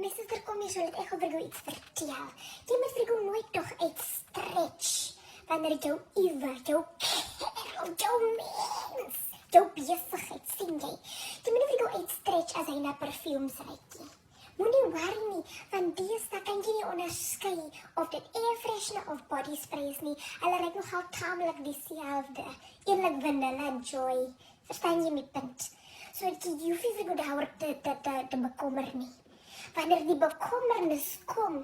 My suster kom hier so dat ek vir jou iets vertel. Jy moet vir jou nooit toch uitstretch. Wanneer jou iwer, jou kerel, jou mens, jou besigheid, sien jy. Jy moet nie vir jou uitstretch as hy na perfumes ruik nie. Moenie worry nie, want deesdae kan jy nie onderskei of dit air freshener of body spray is nie. Hulle ruik nogal tamelik dieselfde. Eenlik vanilla en joy. Verstaan jy my punt? So jy hoef nie vir jou daaroor te bekommer nie. Wanneer die bekommernis kom,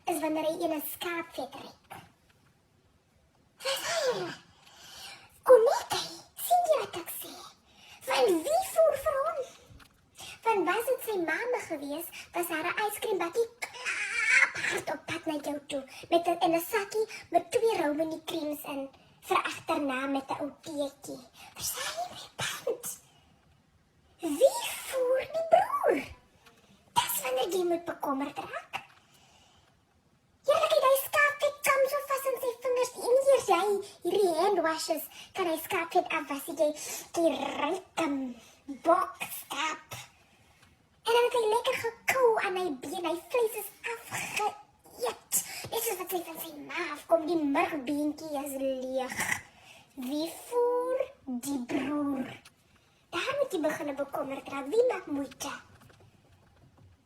is wanneer hy in 'n skaapvet ruik. Konekkie, sien jy wat ek sê? Van wie voer vir hom? Van was het sy mama gewees, was haar 'n ijskriembakkie hard op pad na jou toe, met in 'n sakkie met 2 Romany creams in, vir agterna met 'n ou teetjie. Verstaan jy my punt? Wie voer die broer? Dis wanneer jy moet bekommerd raak. Jy skaapvet kam so vas in sy vingers, en eers jy hierdie handwashes, kan hy skaapvet afwas, jy ryke bokskaap. En dan het hy lekker gekou aan hy been, hy vlees is afgeëet. Dit is wat sy van sy ma afkom, die murgbeentjie is leeg. Wie voer die broer? Daar moet jy begin bekommerd raak, wie maak moeite?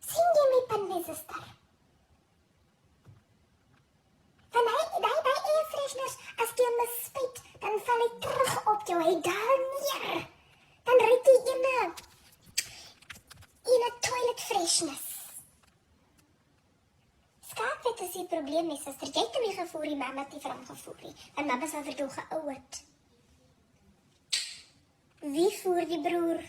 Sien jy my punt, my suster? Van die air fresheners, as jy misspyt, dan val hy terug op jou, hy daal neer. Dan ruik jy in 'n toilet freshness. Skaapvet is die probleem, my suster. Jy het hom nie gevoer nie, mama het nie vir hom gevoer nie. Want mama is al vir jou geouerd. Wie voer die broer?